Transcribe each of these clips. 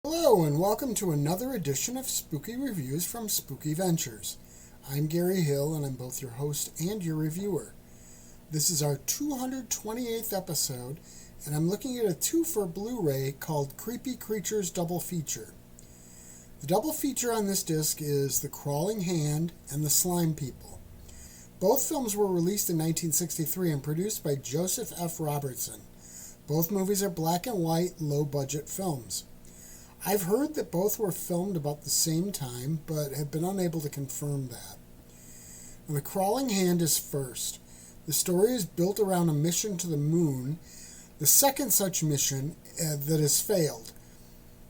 Hello and welcome to another edition of Spooky Reviews from Spooky Ventures. I'm Gary Hill and I'm both your host and your reviewer. This is our 228th episode and I'm looking at a 2 for Blu-ray called Creepy Creatures Double Feature. The double feature on this disc is The Crawling Hand and The Slime People. Both films were released in 1963 and produced by Joseph F. Robertson. Both movies are black and white, low-budget films. I've heard that both were filmed about the same time, but have been unable to confirm that. Now, The Crawling Hand is first. The story is built around a mission to the moon, the second such mission that has failed.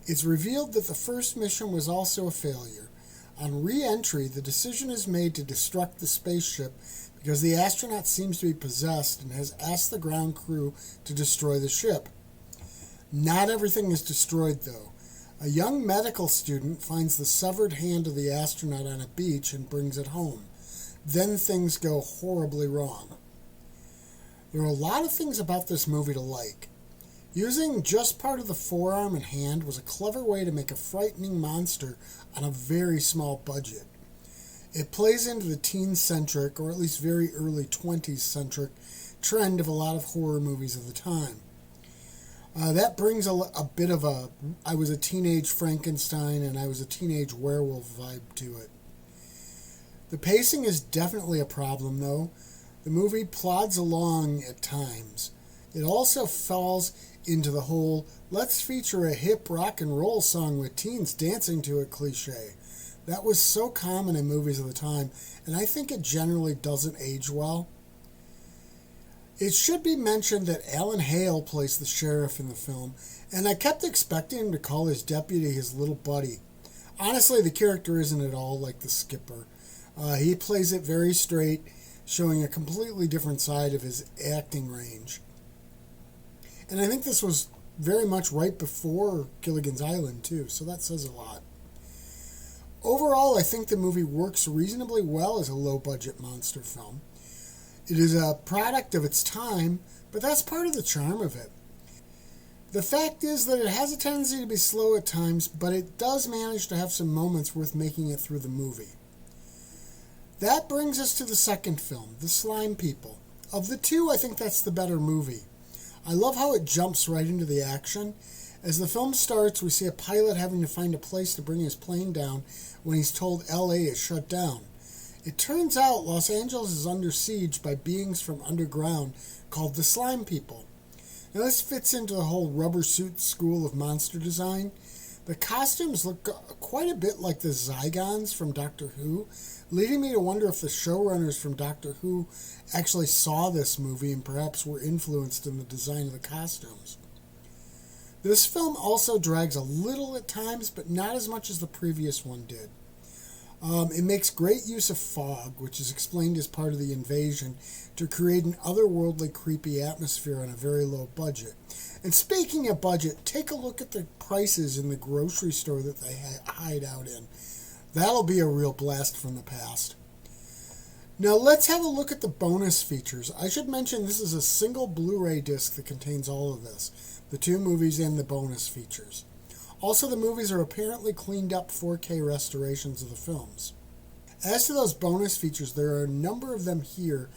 It's revealed that the first mission was also a failure. On re-entry, the decision is made to destruct the spaceship because the astronaut seems to be possessed and has asked the ground crew to destroy the ship. Not everything is destroyed, though. A young medical student finds the severed hand of the astronaut on a beach and brings it home. Then things go horribly wrong. There are a lot of things about this movie to like. Using just part of the forearm and hand was a clever way to make a frightening monster on a very small budget. It plays into the teen-centric, or at least very early 20s-centric, trend of a lot of horror movies of the time. That brings a bit of a I was a teenage Frankenstein and I was a teenage werewolf vibe to it. The pacing is definitely a problem, though. The movie plods along at times. It also falls into the whole let's feature a hip rock and roll song with teens dancing to it cliche. That was so common in movies of the time, and I think it generally doesn't age well. It should be mentioned that Alan Hale plays the sheriff in the film, and I kept expecting him to call his deputy his little buddy. Honestly, the character isn't at all like the skipper. He plays it very straight, showing a completely different side of his acting range. And I think this was very much right before Gilligan's Island, too, so that says a lot. Overall, I think the movie works reasonably well as a low-budget monster film. It is a product of its time, but that's part of the charm of it. The fact is that it has a tendency to be slow at times, but it does manage to have some moments worth making it through the movie. That brings us to the second film, The Slime People. Of the two, I think that's the better movie. I love how it jumps right into the action. As the film starts, we see a pilot having to find a place to bring his plane down when he's told LA is shut down. It turns out Los Angeles is under siege by beings from underground called the Slime People. Now this fits into the whole rubber suit school of monster design. The costumes look quite a bit like the Zygons from Doctor Who, leading me to wonder if the showrunners from Doctor Who actually saw this movie and perhaps were influenced in the design of the costumes. This film also drags a little at times, but not as much as the previous one did. It makes great use of fog, which is explained as part of the invasion, to create an otherworldly, creepy atmosphere on a very low budget. And speaking of budget, take a look at the prices in the grocery store that they hide out in. That'll be a real blast from the past. Now let's have a look at the bonus features. I should mention this is a single Blu-ray disc that contains all of this, the two movies and the bonus features. Also, the movies are apparently cleaned up 4K restorations of the films. As to those bonus features, there are a number of them here,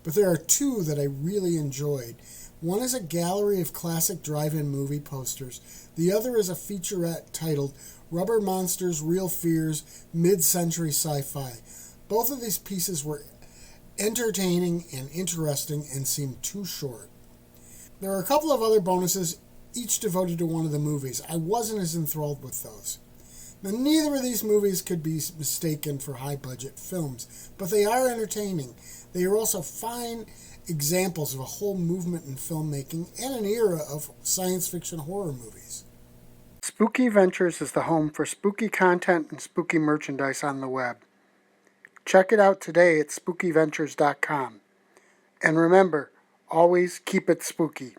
but there are two that I really enjoyed. One is a gallery of classic drive-in movie posters. The other is a featurette titled Rubber Monsters, Real Fears, Mid-Century Sci-Fi. Both of these pieces were entertaining and interesting and seemed too short. There are a couple of other bonuses, each devoted to one of the movies. I wasn't as enthralled with those. Now, neither of these movies could be mistaken for high-budget films, but they are entertaining. They are also fine examples of a whole movement in filmmaking and an era of science fiction horror movies. Spooky Ventures is the home for spooky content and spooky merchandise on the web. Check it out today at spookyventures.com. And remember, always keep it spooky.